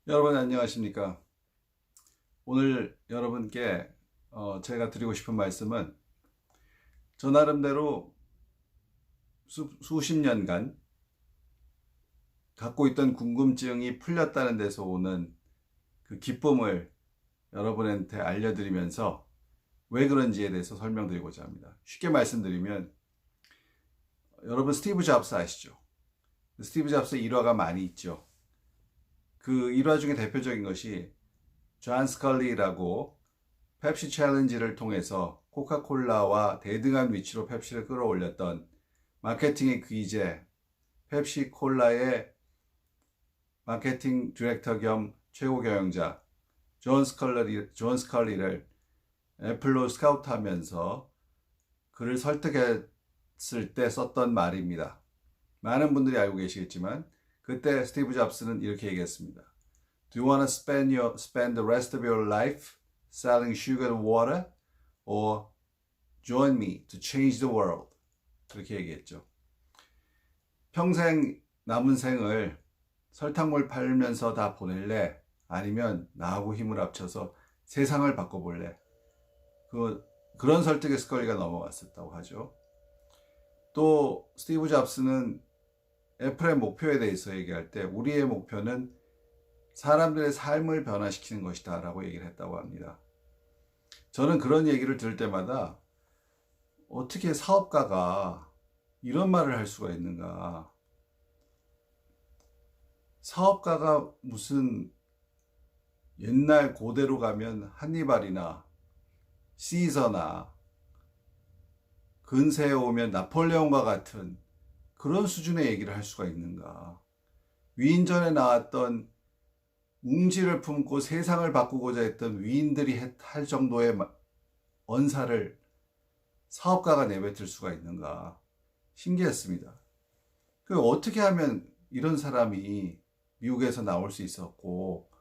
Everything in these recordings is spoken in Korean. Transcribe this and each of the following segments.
여러분 안녕하십니까? 오늘 여러분께 제가 드리고 싶은 말씀은 저 나름대로 수십 년간 갖고 있던 궁금증이 풀렸다는 데서 오는 그 기쁨을 여러분한테 알려드리면서 왜 그런지에 대해서 설명드리고자 합니다. 쉽게 말씀드리면 여러분 스티브 잡스 아시죠? 스티브 잡스 일화가 많이 있죠. 그 일화 중에 대표적인 것이 존 스컬리라고 펩시 챌린지를 통해서 코카콜라와 대등한 위치로 펩시를 끌어올렸던 마케팅의 귀재 펩시콜라의 마케팅 디렉터 겸 최고 경영자 존 스컬리를 애플로 스카우트하면서 그를 설득했을 때 썼던 말입니다. 많은 분들이 알고 계시겠지만 그때 스티브 잡스는 이렇게 얘기했습니다. Do you want to spend the rest of your life selling sugar water or join me to change the world? 그렇게 얘기했죠. 평생 남은 생을 설탕물 팔면서 다 보낼래? 아니면 나하고 힘을 합쳐서 세상을 바꿔볼래? 그런 설득에 스컬리가 넘어갔었다고 하죠. 또 스티브 잡스는 애플의 목표에 대해서 얘기할 때 우리의 목표는 사람들의 삶을 변화시키는 것이다 라고 얘기를 했다고 합니다. 저는 그런 얘기를 들을 때마다 어떻게 사업가가 이런 말을 할 수가 있는가. 사업가가 무슨 옛날 고대로 가면 한니발이나 시저나 근세에 오면 나폴레옹과 같은 그런 수준의 얘기를 할 수가 있는가. 위인전에 나왔던 웅지를 품고 세상을 바꾸고자 했던 위인들이 할 정도의 언사를 사업가가 내뱉을 수가 있는가. 신기했습니다. 어떻게 하면 이런 사람이 미국에서 나올 수 있었고,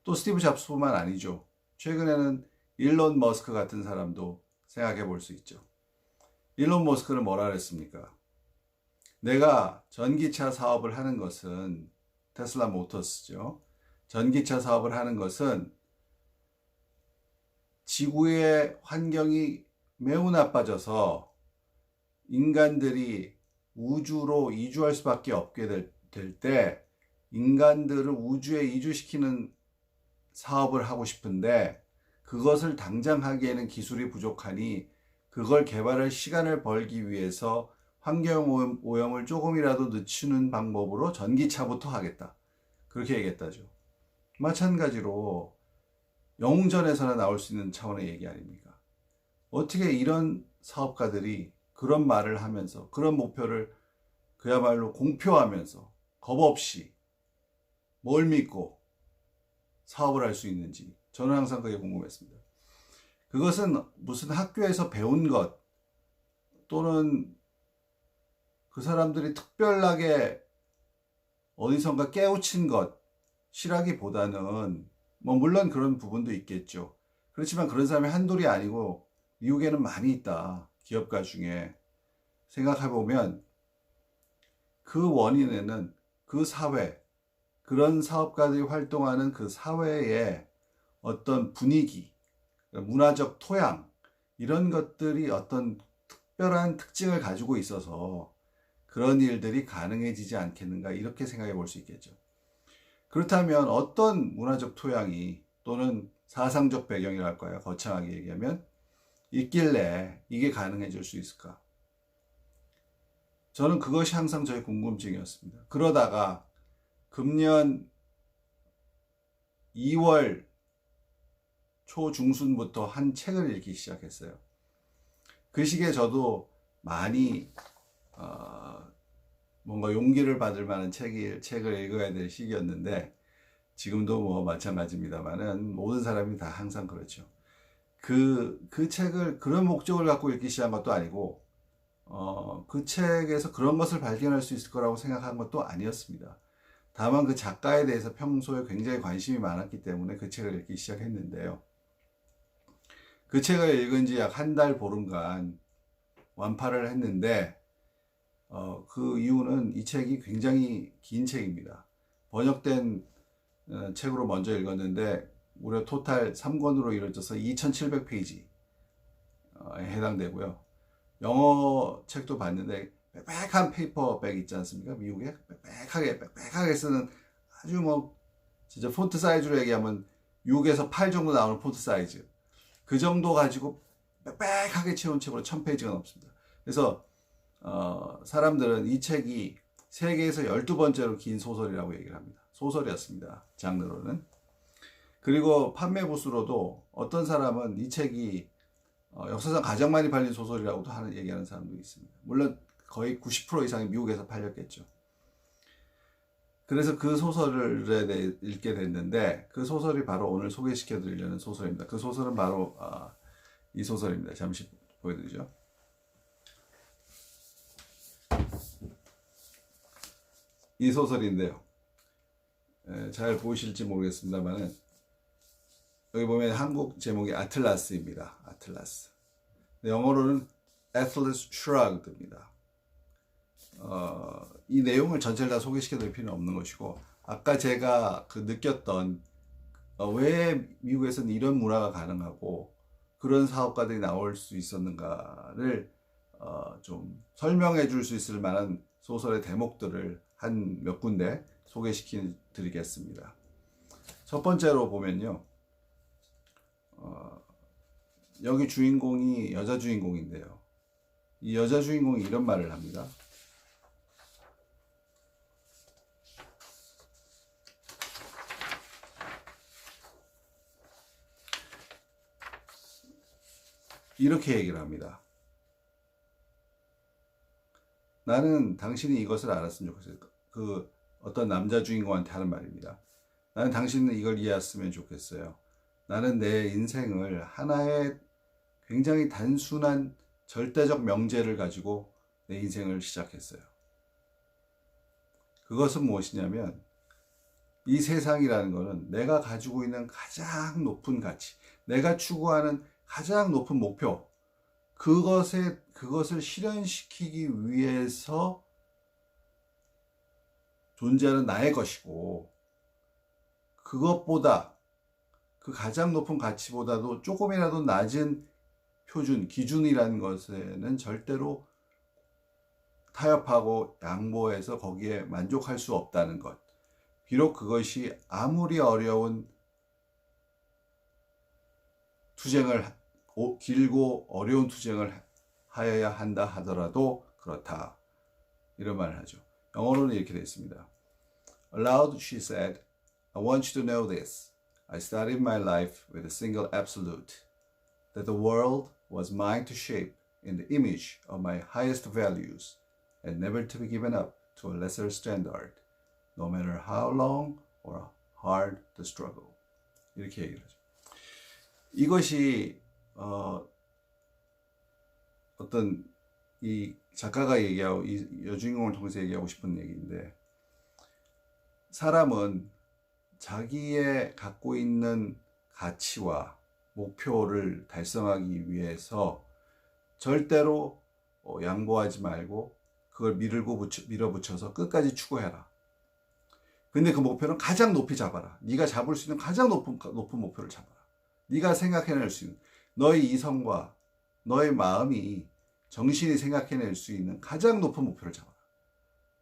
또 스티브 잡스뿐만 아니죠. 최근에는 일론 머스크 같은 사람도 생각해 볼 수 있죠. 일론 머스크는 뭐라 그랬습니까? 내가 전기차 사업을 하는 것은 테슬라 모터스죠. 전기차 사업을 하는 것은 지구의 환경이 매우 나빠져서 인간들이 우주로 이주할 수밖에 없게 될 때 인간들을 우주에 이주시키는 사업을 하고 싶은데 그것을 당장 하기에는 기술이 부족하니 그걸 개발할 시간을 벌기 위해서 환경 오염을 조금이라도 늦추는 방법으로 전기차부터 하겠다. 그렇게 얘기했다죠. 마찬가지로 영웅전에서나 나올 수 있는 차원의 얘기 아닙니까? 어떻게 이런 사업가들이 그런 말을 하면서 그런 목표를 그야말로 공표하면서 겁 없이 뭘 믿고 사업을 할 수 있는지 저는 항상 그게 궁금했습니다. 그것은 무슨 학교에서 배운 것 또는 그 사람들이 특별하게 어디선가 깨우친 것이라기보다는 물론 그런 부분도 있겠죠. 그렇지만 그런 사람이 한둘이 아니고 미국에는 많이 있다. 기업가 중에 생각해보면 그 원인에는 그 사회, 그런 사업가들이 활동하는 그 사회의 어떤 분위기, 문화적 토양, 이런 것들이 어떤 특별한 특징을 가지고 있어서 그런 일들이 가능해지지 않겠는가 이렇게 생각해 볼 수 있겠죠. 그렇다면 어떤 문화적 토양이 또는 사상적 배경이랄까요? 거창하게 얘기하면 있길래 이게 가능해질 수 있을까? 저는 그것이 항상 저의 궁금증이었습니다. 그러다가 금년 2월 초중순부터 한 책을 읽기 시작했어요. 그 시기에 저도 많이 뭔가 용기를 받을 만한 책을 읽어야 될 시기였는데 지금도 마찬가지입니다만은 모든 사람이 다 항상 그렇죠. 그 책을 그런 목적을 갖고 읽기 시작한 것도 아니고 그 책에서 그런 것을 발견할 수 있을 거라고 생각한 것도 아니었습니다. 다만 그 작가에 대해서 평소에 굉장히 관심이 많았기 때문에 그 책을 읽기 시작했는데요. 그 책을 읽은 지 약 한 달 보름간 완파를 했는데 그 이유는 이 책이 굉장히 긴 책입니다. 번역된 책으로 먼저 읽었는데 무려 토탈 3권으로 이루어져서 2700페이지에 해당되고요. 영어 책도 봤는데 빽빽한 페이퍼백 있지 않습니까? 미국에 빽빽하게 쓰는 아주 뭐 진짜 폰트 사이즈로 얘기하면 6에서 8 정도 나오는 폰트 사이즈, 그 정도 가지고 빽빽하게 채운 책으로 1000페이지가 넘습니다. 그래서 사람들은 이 책이 세계에서 12번째로 긴 소설이라고 얘기를 합니다. 소설이었습니다, 장르로는. 그리고 판매 부수로도 어떤 사람은 이 책이 역사상 가장 많이 팔린 소설이라고도 얘기하는 사람도 있습니다. 물론 거의 90% 이상이 미국에서 팔렸겠죠. 그래서 그 소설을 읽게 됐는데, 그 소설이 바로 오늘 소개시켜 드리려는 소설입니다. 그 소설은 바로 이 소설입니다. 잠시 보여드리죠. 이 소설인데요. 잘 보이실지 모르겠습니다만은 여기 보면 한국 제목이 아틀라스입니다. 아틀라스. 영어로는 Atlas Shrugged입니다. 이 내용을 전체를 다 소개시켜 드릴 필요는 없는 것이고, 아까 제가 느꼈던 왜 미국에서는 이런 문화가 가능하고 그런 사업가들이 나올 수 있었는가를 좀 설명해 줄 수 있을 만한 소설의 대목들을 한 몇 군데 소개시켜 드리겠습니다. 첫 번째로 보면요, 여기 주인공이 여자 주인공인데요, 이 여자 주인공이 이런 말을 합니다. 이렇게 얘기를 합니다. 나는 당신이 이것을 알았으면 좋겠어요. 어떤 남자 주인공한테 하는 말입니다. 나는 당신은 이걸 이해했으면 좋겠어요. 나는 내 인생을 하나의 굉장히 단순한 절대적 명제를 가지고 내 인생을 시작했어요. 그것은 무엇이냐면, 이 세상이라는 것은 내가 가지고 있는 가장 높은 가치, 내가 추구하는 가장 높은 목표, 그것을 실현시키기 위해서 존재하는 나의 것이고, 그것보다, 그 가장 높은 가치보다도 조금이라도 낮은 표준, 기준이라는 것에는 절대로 타협하고 양보해서 거기에 만족할 수 없다는 것. 비록 그것이 아무리 어려운 길고 어려운 투쟁을 하여야 한다 하더라도 그렇다. 이런 말을 하죠. 영어로는 이렇게 되어 있습니다. Aloud she said, I want you to know this. I started my life with a single absolute, that the world was mine to shape in the image of my highest values, and never to be given up to a lesser standard, no matter how long or hard the struggle. 이렇게 얘기를 하죠. 이것이 어떤 이 작가가 얘기하고 이 여주인공을 통해서 얘기하고 싶은 얘기인데, 사람은 자기의 갖고 있는 가치와 목표를 달성하기 위해서 절대로 양보하지 말고 그걸 밀어붙여서 끝까지 추구해라. 근데 그 목표는 가장 높이 잡아라. 네가 잡을 수 있는 가장 높은 목표를 잡아라. 네가 생각해낼 수 있는, 너의 이성과 너의 마음이, 정신이 생각해낼 수 있는 가장 높은 목표를 잡아라.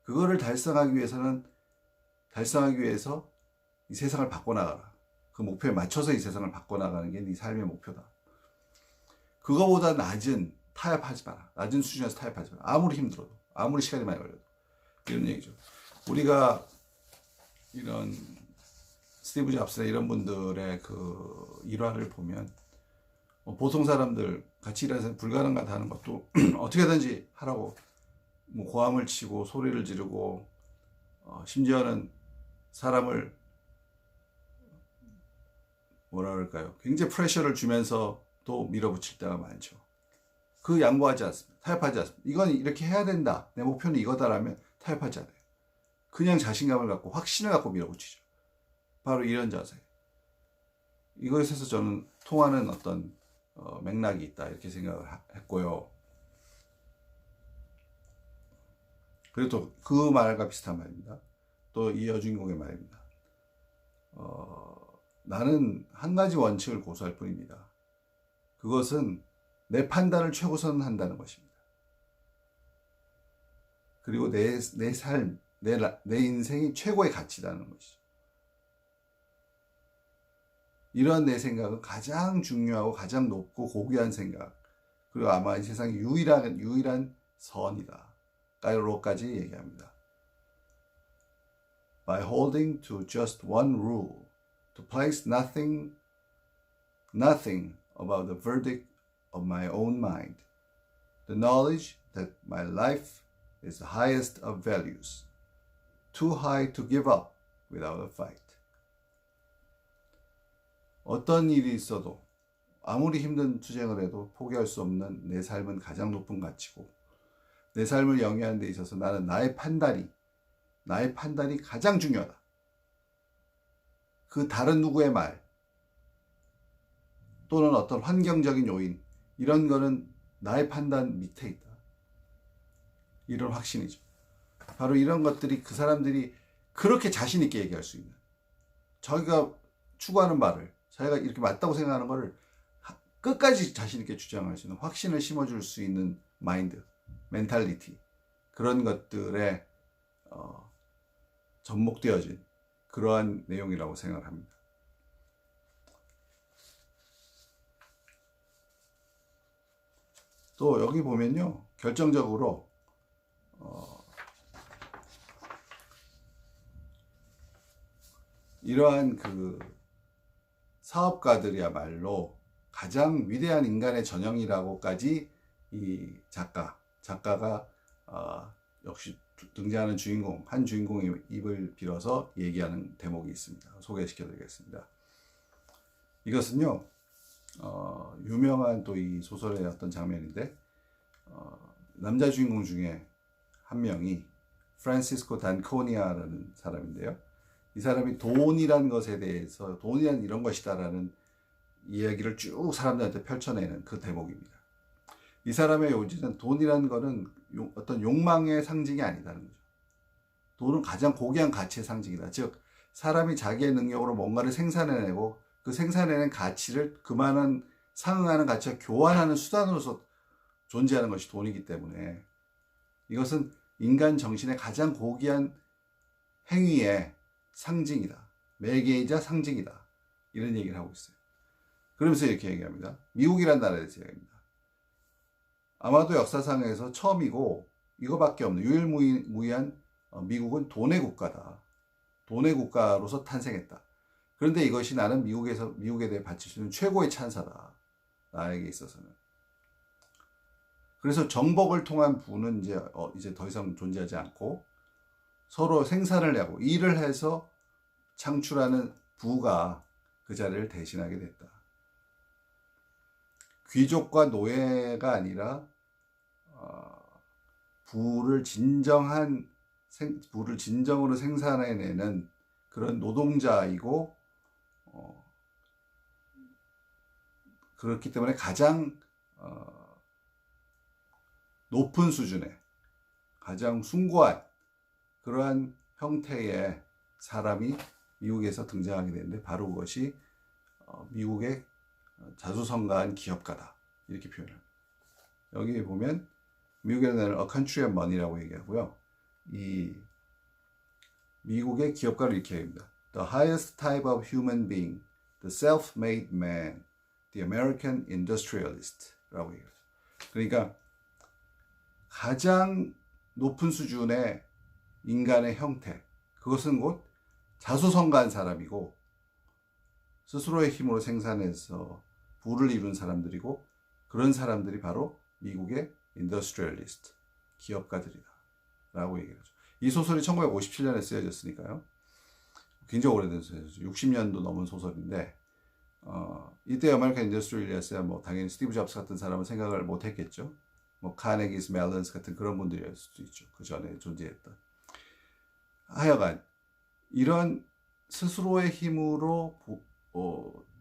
그거를 달성하기 위해서 이 세상을 바꿔나가라. 그 목표에 맞춰서 이 세상을 바꿔나가는 게 네 삶의 목표다. 그거보다 타협하지 마라. 낮은 수준에서 타협하지 마라. 아무리 힘들어도, 아무리 시간이 많이 걸려도. 이런 얘기죠. 우리가 이런 스티브 잡스나 이런 분들의 그 일화를 보면, 보통 사람들 같이 일해서 불가능하다 하는 것도 어떻게든지 하라고 고함을 치고 소리를 지르고, 심지어는 사람을 뭐라 그럴까요? 굉장히 프레셔를 주면서 또 밀어붙일 때가 많죠. 그 양보하지 않습니다. 타협하지 않습니다. 이건 이렇게 해야 된다. 내 목표는 이거다라면 타협하지 않아요. 그냥 자신감을 갖고 확신을 갖고 밀어붙이죠. 바로 이런 자세. 이것에서 저는 통하는 어떤 맥락이 있다, 이렇게 생각을 했고요. 그리고 또 그 말과 비슷한 말입니다. 또 이 여주인공의 말입니다. 나는 한 가지 원칙을 고수할 뿐입니다. 그것은 내 판단을 최우선 한다는 것입니다. 그리고 내 삶, 내 인생이 최고의 가치라는 것이죠. 이런 내 생각은 가장 중요하고 가장 높고 고귀한 생각, 그리고 아마 이 세상의 유일한 선이다 라고까지 얘기합니다. By holding to just one rule, to place nothing about the verdict of my own mind, the knowledge that my life is the highest of values, too high to give up without a fight. 어떤 일이 있어도 아무리 힘든 투쟁을 해도 포기할 수 없는 내 삶은 가장 높은 가치고, 내 삶을 영위하는 데 있어서 나는 나의 판단이 가장 중요하다. 그 다른 누구의 말 또는 어떤 환경적인 요인, 이런 거는 나의 판단 밑에 있다. 이런 확신이죠. 바로 이런 것들이 그 사람들이 그렇게 자신 있게 얘기할 수 있는, 자기가 추구하는 말을, 자기가 이렇게 맞다고 생각하는 거를 끝까지 자신 있게 주장할 수 있는, 확신을 심어줄 수 있는 마인드, 멘탈리티, 그런 것들에 접목되어진 그러한 내용이라고 생각합니다. 또 여기 보면요, 결정적으로 이러한 그 사업가들이야말로 가장 위대한 인간의 전형이라고까지 이 작가가 역시 등장하는 한 주인공의 입을 빌어서 얘기하는 대목이 있습니다. 소개시켜 드리겠습니다. 이것은요, 유명한 또 이 소설의 어떤 장면인데, 남자 주인공 중에 한 명이 프란시스코 단코니아라는 사람인데요. 이 사람이 돈이란 것에 대해서, 돈이란 이런 것이다라는 이야기를 쭉 사람들한테 펼쳐내는 그 대목입니다. 이 사람의 요지는 돈이란 거는 어떤 욕망의 상징이 아니다는 거죠. 돈은 가장 고귀한 가치의 상징이다. 즉, 사람이 자기의 능력으로 뭔가를 생산해내고 그 생산해낸 가치를 그만한 상응하는 가치와 교환하는 수단으로서 존재하는 것이 돈이기 때문에 이것은 인간 정신의 가장 고귀한 행위의 상징이다. 매개이자 상징이다. 이런 얘기를 하고 있어요. 그러면서 이렇게 얘기합니다. 미국이라는 나라에 대해서 얘기합니다. 아마도 역사상에서 처음이고 이거밖에 없는 유일무이한 미국은 돈의 국가다. 돈의 국가로서 탄생했다. 그런데 이것이 나는 미국에 대해 바칠 수 있는 최고의 찬사다. 나에게 있어서는. 그래서 정복을 통한 부는 이제 더 이상 존재하지 않고 서로 생산을 하고 일을 해서 창출하는 부가 그 자리를 대신하게 됐다. 귀족과 노예가 아니라 부를 진정으로 생산해내는 그런 노동자이고, 그렇기 때문에 가장 높은 수준의, 가장 숭고한 그러한 형태의 사람이 미국에서 등장하게 되는데, 바로 그것이 미국의 자수성가한 기업가다, 이렇게 표현합니다. 여기 보면 미국에는 A Country of Money라고 얘기하고요, 이 미국의 기업가를 이렇게 얘기합니다. The highest type of human being, the self-made man, the American industrialist라고 얘기해요. 그러니까 가장 높은 수준의 인간의 형태, 그것은 곧 자수성가한 사람이고 스스로의 힘으로 생산해서 부를 이룬 사람들이고, 그런 사람들이 바로 미국의 인더스트리얼리스트, 기업가들이다 라고 얘기하죠. 이 소설이 1957년에 쓰여졌으니까요, 굉장히 오래된 소설이죠. 60년도 넘은 소설인데, 이때 아메리칸 인더스트리얼리스트야 뭐 당연히 스티브 잡스 같은 사람은 생각을 못 했겠죠. 뭐 카네기스 멜런스 같은 그런 분들이었을 수도 있죠. 그 전에 존재했던. 하여간 이런 스스로의 힘으로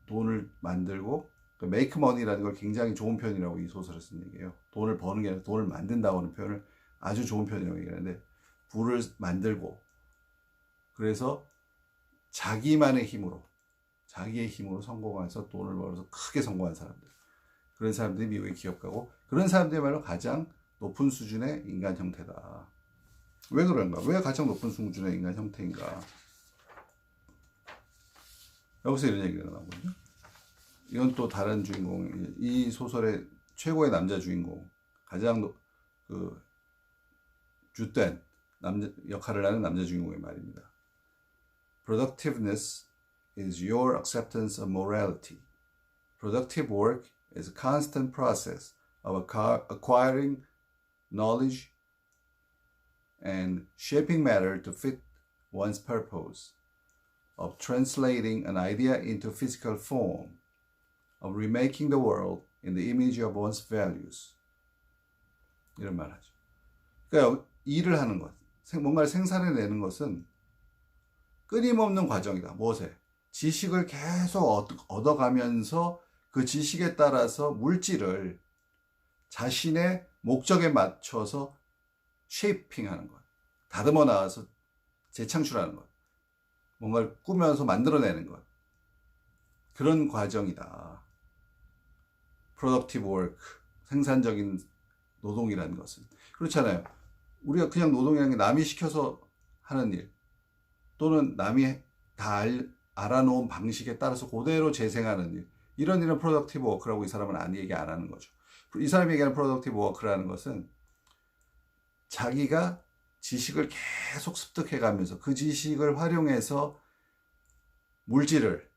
돈을 만들고, 메이크 머니라는 걸 굉장히 좋은 표현이라고 이 소설을 쓴 얘기예요. 돈을 버는 게 아니라 돈을 만든다고 하는 표현을 아주 좋은 표현이라고 얘기하는데, 부를 만들고, 그래서 자기만의 힘으로 자기의 힘으로 성공해서 돈을 벌어서 크게 성공한 사람들. 그런 사람들이 미국의 기업가고 그런 사람들이야말로 가장 높은 수준의 인간 형태다. 왜 그런가? 왜 가장 높은 수준의 인간 형태인가? 여기서 이런 얘기가 나오거든요. 이건 또 다른 주인공, 이 소설의 최고의 남자 주인공, 가장 주된 남자 역할을 하는 남자 주인공의 말입니다. Productiveness is your acceptance of morality. Productive work is a constant process of acquiring knowledge and shaping matter to fit one's purpose, of translating an idea into physical form, of remaking the world in the image of one's values. 이런 말 하죠. 그러니까 일을 하는 것, 뭔가를 생산해내는 것은 끊임없는 과정이다. 무엇에? 지식을 계속 얻어가면서 그 지식에 따라서 물질을 자신의 목적에 맞춰서 쉐이핑하는 것. 다듬어 나와서 재창출하는 것. 뭔가를 꾸며서 만들어내는 것. 그런 과정이다. productive work, 생산적인 노동이라는 것은. 그렇잖아요. 우리가 그냥 노동이라는 게 남이 시켜서 하는 일, 또는 남이 다 알아놓은 방식에 따라서 그대로 재생하는 일, 이런 일은 productive work라고 이 사람은 얘기 안 하는 거죠. 이 사람이 얘기하는 productive work라는 것은 자기가 지식을 계속 습득해가면서 그 지식을 활용해서 물질을,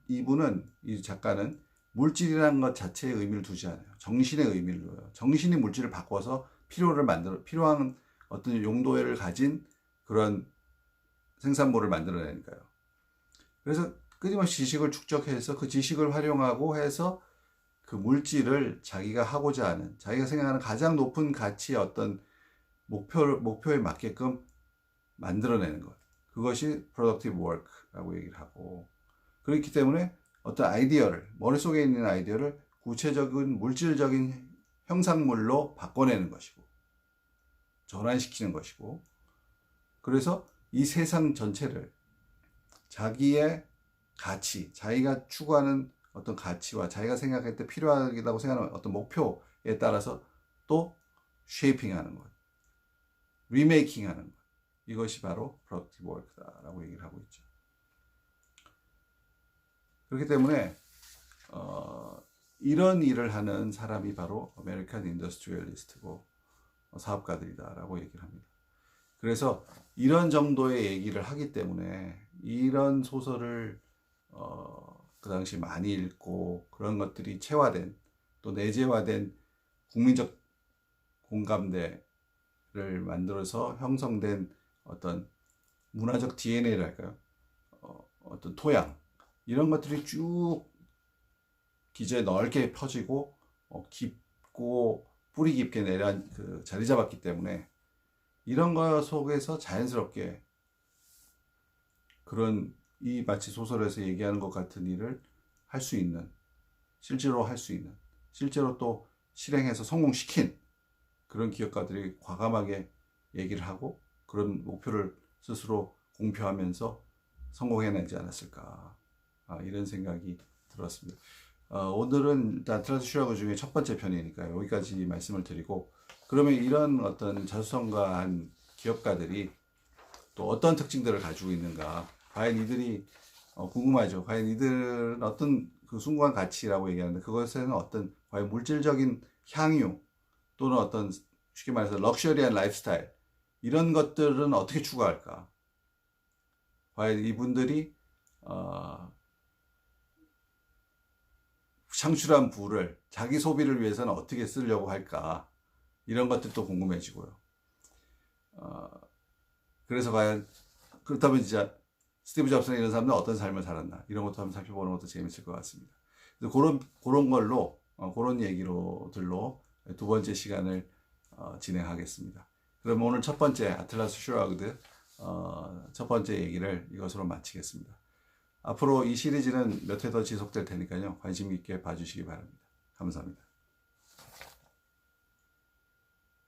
이분은, 이 작가는 물질이라는 것 자체의 의미를 두지 않아요. 정신의 의미를 둬요. 정신이 물질을 바꿔서 필요한 어떤 용도를 가진 그런 생산물을 만들어내니까요. 그래서 끊임없이 지식을 축적해서 그 지식을 활용하고 해서 그 물질을 자기가 하고자 하는, 자기가 생각하는 가장 높은 가치의 어떤 목표에 맞게끔 만들어내는 것. 그것이 productive work라고 얘기를 하고, 그렇기 때문에 어떤 아이디어를, 머릿속에 있는 아이디어를 구체적인 물질적인 형상물로 바꿔내는 것이고, 전환시키는 것이고, 그래서 이 세상 전체를 자기의 가치, 자기가 추구하는 어떤 가치와 자기가 생각할 때 필요하다고 생각하는 어떤 목표에 따라서 또 쉐이핑하는 것, 리메이킹하는 것. 이것이 바로 productive work다라고 얘기를 하고 있죠. 그렇기 때문에 이런 일을 하는 사람이 바로 아메리칸 인더스트리얼리스트고 사업가들이다라고 얘기를 합니다. 그래서 이런 정도의 얘기를 하기 때문에 이런 소설을 그 당시 많이 읽고 그런 것들이 체화된, 또 내재화된 국민적 공감대를 만들어서 형성된 어떤 문화적 DNA를 할까요? 어떤 토양, 이런 것들이 쭉 기저에 넓게 퍼지고 깊고 뿌리 깊게 자리 잡았기 때문에 이런 것 속에서 자연스럽게 그런 이 마치 소설에서 얘기하는 것 같은 일을 할 수 있는, 실제로 할 수 있는, 실제로 또 실행해서 성공시킨 그런 기업가들이 과감하게 얘기를 하고 그런 목표를 스스로 공표하면서 성공해내지 않았을까, 이런 생각이 들었습니다. 오늘은 일단 아틀라스 슈라그 중에 첫 번째 편이니까 여기까지 말씀을 드리고, 그러면 이런 어떤 자수성가한 기업가들이 또 어떤 특징들을 가지고 있는가, 과연 이들이 궁금하죠. 과연 이들은 어떤 그 숭고한 가치라고 얘기하는데 그것에는 어떤 과연 물질적인 향유 또는 어떤 쉽게 말해서 럭셔리한 라이프스타일, 이런 것들은 어떻게 추구할까? 과연 이분들이 창출한 부를 자기 소비를 위해서는 어떻게 쓰려고 할까? 이런 것들도 궁금해지고요. 그래서 과연 그렇다면 진짜 스티브 잡스나 이런 사람들은 어떤 삶을 살았나, 이런 것도 한번 살펴보는 것도 재밌을 것 같습니다. 그래서 그런 걸로 그런 얘기로들로 두 번째 시간을 진행하겠습니다. 그럼 오늘 첫 번째 아틀라스 슈라그 첫 번째 얘기를 이것으로 마치겠습니다. 앞으로 이 시리즈는 몇 회 더 지속될 테니까요. 관심 있게 봐주시기 바랍니다. 감사합니다.